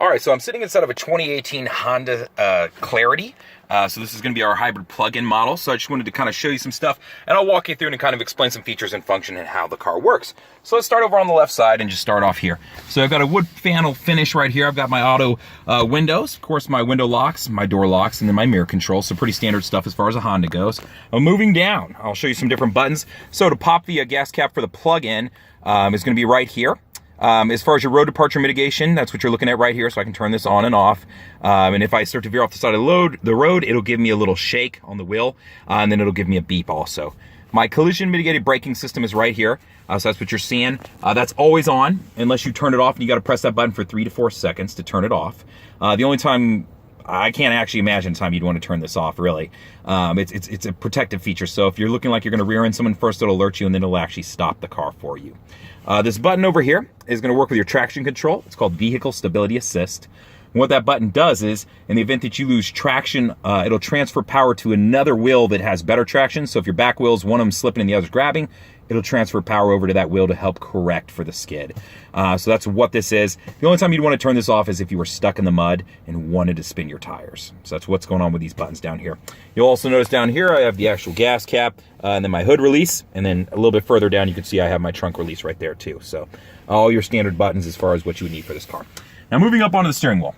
All right, so I'm sitting inside of a 2018 Honda Clarity. So this is going to be our hybrid plug-in model. So I just wanted to kind of show you some stuff, and I'll walk you through and kind of explain some features and function and how the car works. So let's start over on the left side and just start off here. So I've got a wood panel finish right here. I've got my auto windows, of course, my window locks, my door locks, and then my mirror control. So pretty standard stuff as far as a Honda goes. Moving down, I'll show you some different buttons. So to pop the gas cap for the plug-in is going to be right here. As far as your road departure mitigation, that's what you're looking at right here, so I can turn this on and off. And if I start to veer off the side of the road, it'll give me a little shake on the wheel, and then it'll give me a beep also. My collision mitigated braking system is right here, so that's what you're seeing. That's always on, unless you turn it off, and you gotta press that button for 3 to 4 seconds to turn it off. The only time, I can't actually imagine the time you'd want to turn this off, really. It's a protective feature, so if you're looking like you're gonna rear end someone first, it'll alert you, and then it'll actually stop the car for you. This button over here is going to work with your traction control. It's called Vehicle Stability Assist. And what that button does is, in the event that you lose traction, it'll transfer power to another wheel that has better traction. So if your back wheel's one of them slipping and the other's grabbing, it'll transfer power over to that wheel to help correct for the skid. So that's what this is. The only time you'd want to turn this off is if you were stuck in the mud and wanted to spin your tires. So that's what's going on with these buttons down here. You'll also notice down here I have the actual gas cap, and then my hood release, and then a little bit further down you can see I have my trunk release right there too. So all your standard buttons as far as what you would need for this car. Now moving up onto the steering wheel.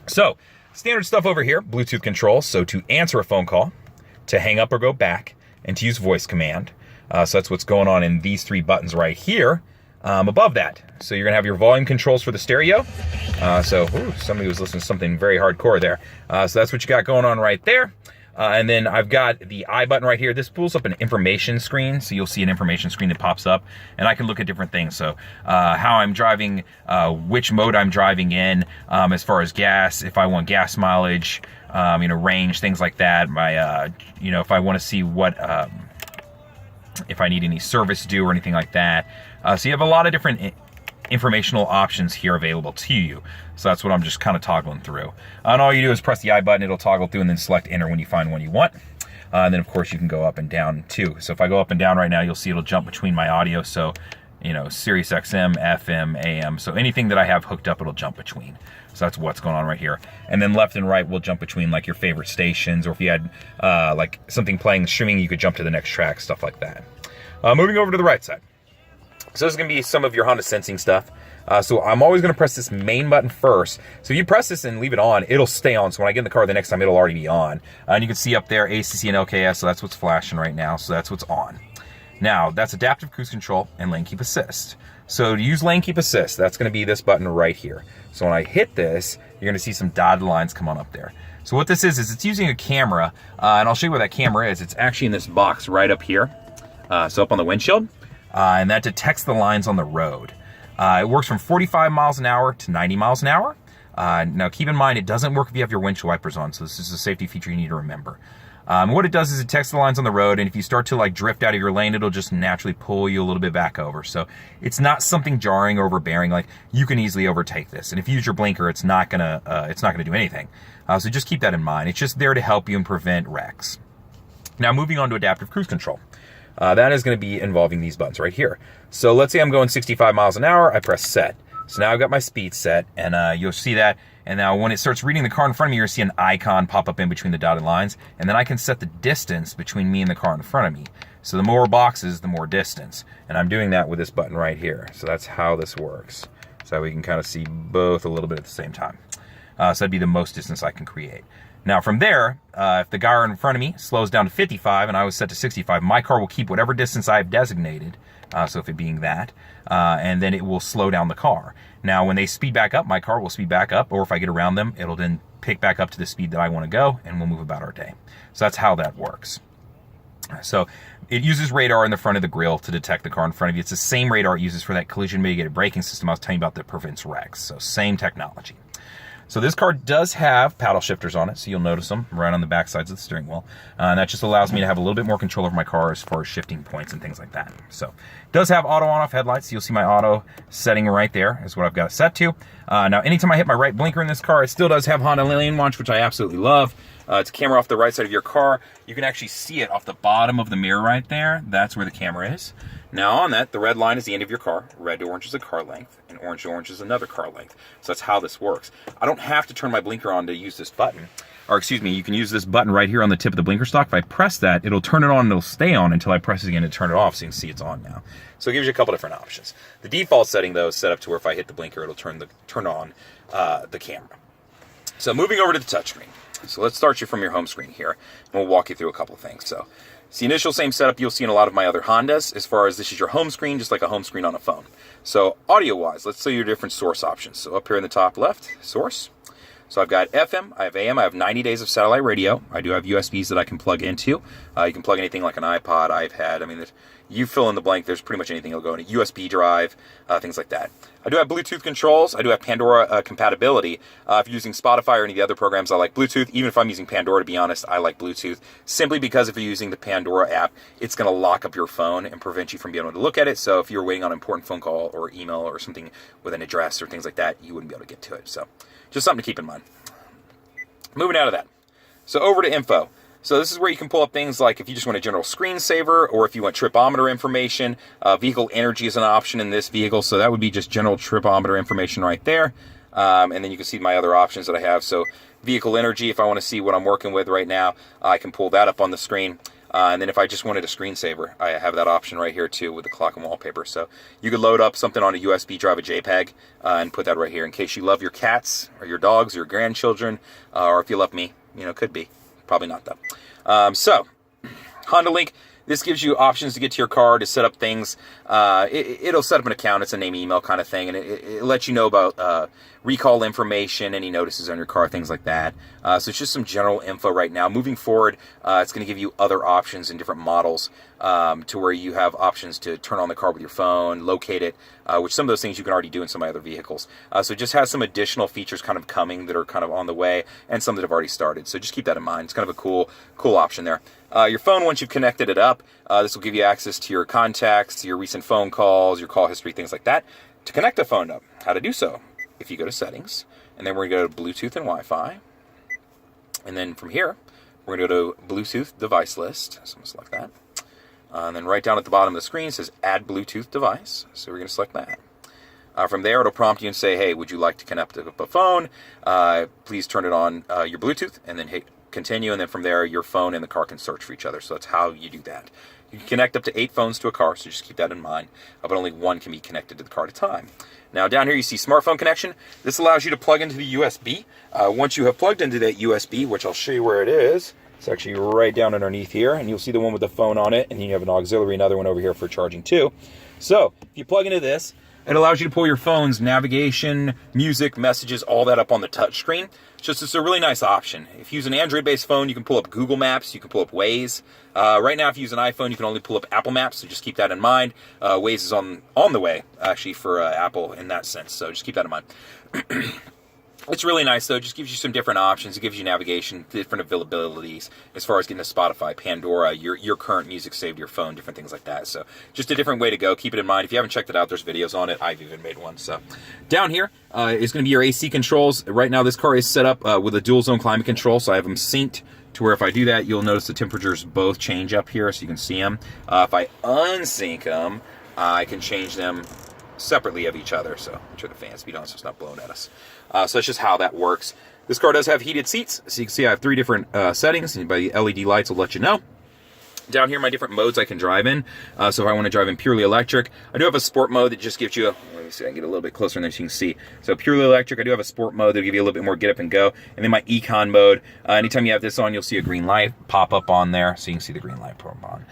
So standard stuff over here, Bluetooth controls. So to answer a phone call, to hang up or go back, and to use voice command. So that's what's going on in these 3 buttons right here. Above that, so you're gonna have your volume controls for the stereo. Somebody was listening to something very hardcore there. So that's what you got going on right there. And then I've got the I button right here. This pulls up an information screen. So you'll see an information screen that pops up, and I can look at different things. So how I'm driving, which mode I'm driving in, as far as gas, if I want gas mileage, range, things like that. My, if I want to see what, if I need any service due or anything like that. So you have a lot of different informational options here available to you. So that's what I'm just kind of toggling through. And all you do is press the I button, it'll toggle through, and then select enter when you find one you want. And then of course you can go up and down too. So if I go up and down right now, you'll see it'll jump between my audio. So, Sirius XM, FM, AM. So anything that I have hooked up, it'll jump between. So that's what's going on right here. And then left and right will jump between like your favorite stations, or if you had like something playing streaming, you could jump to the next track, stuff like that. Moving over to the right side. So this is going to be some of your Honda sensing stuff. So I'm always going to press this main button first. So you press this and leave it on, it'll stay on. So when I get in the car the next time, it'll already be on. And you can see up there ACC and LKS, so that's what's flashing right now. So that's what's on. Now, that's adaptive cruise control and lane keep assist. So to use lane keep assist, that's going to be this button right here. So when I hit this, you're going to see some dotted lines come on up there. So what this is it's using a camera, and I'll show you where that camera is. It's actually in this box right up here. So up on the windshield. And that detects the lines on the road. It works from 45 miles an hour to 90 miles an hour. Now keep in mind, it doesn't work if you have your windshield wipers on, so this is a safety feature you need to remember. What it does is it detects the lines on the road, and if you start to like drift out of your lane, it'll just naturally pull you a little bit back over. So it's not something jarring or overbearing. Like, you can easily overtake this, and if you use your blinker, it's not gonna do anything. So just keep that in mind. It's just there to help you and prevent wrecks. Now moving on to adaptive cruise control. That is going to be involving these buttons right here. So let's say I'm going 65 miles an hour, I press set. So now I've got my speed set, and you'll see that. And now when it starts reading the car in front of me, you're going to see an icon pop up in between the dotted lines. And then I can set the distance between me and the car in front of me. So the more boxes, the more distance. And I'm doing that with this button right here. So that's how this works. So we can kind of see both a little bit at the same time. So that'd be the most distance I can create. Now from there, if the guy in front of me slows down to 55 and I was set to 65, my car will keep whatever distance I've designated, so if it being that, and then it will slow down the car. Now when they speed back up, my car will speed back up, or if I get around them, it'll then pick back up to the speed that I want to go, and we'll move about our day. So that's how that works. So it uses radar in the front of the grille to detect the car in front of you. It's the same radar it uses for that collision mitigated braking system I was telling you about that prevents wrecks. So same technology. So this car does have paddle shifters on it, so you'll notice them right on the back sides of the steering wheel. And that just allows me to have a little bit more control over my car as far as shifting points and things like that. So it does have auto on-off headlights, so you'll see my auto setting right there is what I've got it set to. Now, anytime I hit my right blinker in this car, it still does have Honda Lane Watch, which I absolutely love. It's a camera off the right side of your car. You can actually see it off the bottom of the mirror right there. That's where the camera is. Now on that, the red line is the end of your car, red to orange is a car length, and orange to orange is another car length. So that's how this works. I don't have to turn my blinker on to use this button. Or excuse me, you can use this button right here on the tip of the blinker stock. If I press that, it'll turn it on and it'll stay on until I press it again to turn it off, so you can see it's on now. So it gives you a couple different options. The default setting though is set up to where if I hit the blinker, it'll turn on the camera. So moving over to the touchscreen. So let's start you from your home screen here, and we'll walk you through a couple of things. So it's the initial same setup you'll see in a lot of my other Hondas, as far as this is your home screen, just like a home screen on a phone. So audio-wise, let's see your different source options. So up here in the top left, source. So I've got FM, I have AM, I have 90 days of satellite radio. I do have USBs that I can plug into. You can plug anything like an iPod, iPad. I mean, you fill in the blank, there's pretty much anything that'll go in a USB drive, things like that. I do have Bluetooth controls. I do have Pandora compatibility. If you're using Spotify or any of the other programs, I like Bluetooth. Even if I'm using Pandora, to be honest, I like Bluetooth. Simply because if you're using the Pandora app, it's going to lock up your phone and prevent you from being able to look at it. So if you're waiting on an important phone call or email or something with an address or things like that, you wouldn't be able to get to it. So just something to keep in mind. Moving out of that. So over to info. So this is where you can pull up things like if you just want a general screensaver, or if you want tripometer information. Vehicle energy is an option in this vehicle, so that would be just general tripometer information right there. And then you can see my other options that I have. So vehicle energy, if I want to see what I'm working with right now, I can pull that up on the screen. And then if I just wanted a screensaver, I have that option right here too with the clock and wallpaper. So you could load up something on a USB drive, a JPEG, and put that right here in case you love your cats or your dogs or your grandchildren, or if you love me, could be. Probably not though. So Honda Link, this gives you options to get to your car, to set up things. It'll set up an account. It's a name, email kind of thing, and it lets you know about recall information, any notices on your car, things like that. So it's just some general info right now. Moving forward, it's going to give you other options in different models, to where you have options to turn on the car with your phone, locate it, which some of those things you can already do in some of my other vehicles. So it just has some additional features kind of coming that are kind of on the way, and some that have already started. So just keep that in mind. It's kind of a cool option there. Your phone, once you've connected it up, this will give you access to your contacts, your recent phone calls, your call history, things like that. To connect the phone up, how to do so? If you go to settings, and then we're going to go to Bluetooth and Wi-Fi, and then from here, we're going to go to Bluetooth device list, so I'm going to select that, and then right down at the bottom of the screen it says add Bluetooth device, so we're going to select that. From there, it'll prompt you and say, hey, would you like to connect up a phone? Please turn it on your Bluetooth, and then hit continue, and then from there, your phone and the car can search for each other. So that's how you do that. You can connect up to 8 phones to a car, so just keep that in mind, but only one can be connected to the car at a time. Now down here you see smartphone connection. This allows you to plug into the USB. Once you have plugged into that USB, which I'll show you where it is, it's actually right down underneath here, and you'll see the one with the phone on it, and then you have an auxiliary, another one over here for charging too. So if you plug into this, it allows you to pull your phone's navigation, music, messages, all that up on the touch screen. It's a really nice option. If you use an Android-based phone, you can pull up Google Maps, you can pull up Waze. Right now, if you use an iPhone, you can only pull up Apple Maps, so just keep that in mind. Waze is on the way, actually, for Apple in that sense, so just keep that in mind. It's really nice, though. It just gives you some different options. It gives you navigation, different availabilities as far as getting to Spotify, Pandora, your current music saved to your phone, different things like that. So just a different way to go. Keep it in mind. If you haven't checked it out, there's videos on it. I've even made one. So down here is going to be your AC controls. Right now, this car is set up with a dual zone climate control, so I have them synced to where if I do that, you'll notice the temperatures both change up here, so you can see them. If I unsync them, I can change them separately of each other, so turn the fan speed on so it's not blowing at us. So that's just how that works. This car does have heated seats, so you can see I have 3 different settings, and by the LED lights will let you know. Down here, my different modes I can drive in. So if I want to drive in purely electric, I do have a sport mode that just gives you, let me see, I can get a little bit closer in there so you can see. So purely electric, I do have a sport mode that'll give you a little bit more get up and go. And then my econ mode, anytime you have this on, you'll see a green light pop up on there, so you can see the green light pop on.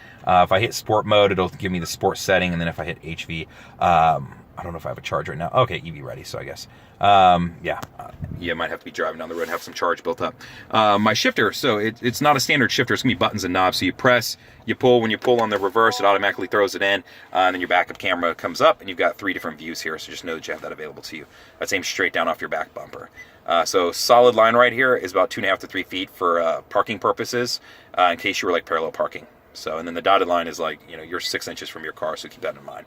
If I hit sport mode, it'll give me the sport setting, and then if I hit HV, I don't know if I have a charge right now. Okay, EV ready, so I guess. You might have to be driving down the road and have some charge built up. My shifter, so it's not a standard shifter. It's going to be buttons and knobs. So you press, you pull. When you pull on the reverse, it automatically throws it in. And then your backup camera comes up, and you've got 3 different views here. So just know that you have that available to you. That's aimed straight down off your back bumper. So solid line right here is about 2.5 to 3 feet for parking purposes, in case you were like parallel parking. So, and then the dotted line is like, you're 6 inches from your car, so keep that in mind.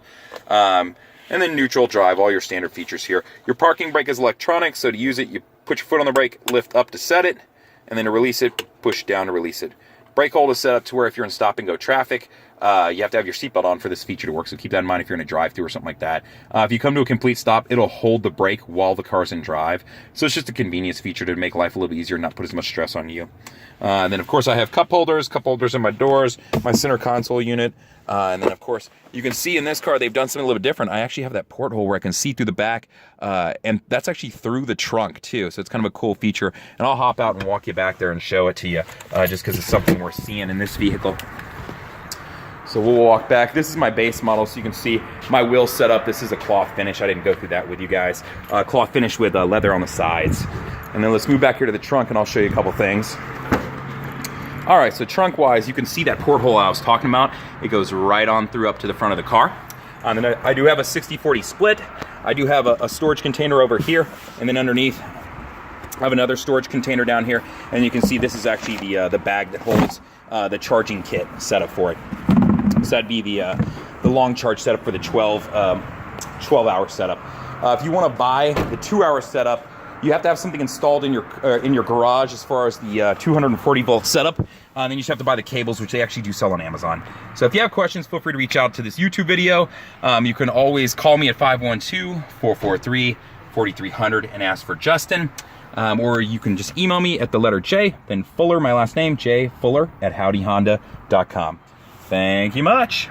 And then neutral drive, all your standard features here. Your parking brake is electronic, so to use it, you put your foot on the brake, lift up to set it, and then to release it, push down to release it. Brake hold is set up to where if you're in stop and go traffic, you have to have your seatbelt on for this feature to work, so keep that in mind if you're in a drive-through or something like that. If you come to a complete stop, it'll hold the brake while the car's in drive. So it's just a convenience feature to make life a little bit easier and not put as much stress on you. And then, of course, I have cup holders in my doors, my center console unit. And then, of course, you can see in this car, they've done something a little bit different. I actually have that porthole where I can see through the back, and that's actually through the trunk, too. So it's kind of a cool feature. And I'll hop out and walk you back there and show it to you, just because it's something we're seeing in this vehicle. So we'll walk back. This is my base model, so you can see my wheel setup. This is a cloth finish. I didn't go through that with you guys. Cloth finish with leather on the sides. And then let's move back here to the trunk, and I'll show you a couple things. All right, so trunk-wise, you can see that porthole I was talking about. It goes right on through up to the front of the car. And then I do have a 60-40 split. I do have a storage container over here, and then underneath, I have another storage container down here. And you can see this is actually the bag that holds the charging kit setup for it. So that'd be the long charge setup for the 12-hour setup. If you want to buy the 2-hour setup, you have to have something installed in your garage as far as the 240 volt setup. Then you just have to buy the cables, which they actually do sell on Amazon. So if you have questions, feel free to reach out to this YouTube video. You can always call me at 512-443-4300 and ask for Justin. Or you can just email me at the letter J, then Fuller, my last name, jfuller@howdyhonda.com. Thank you much.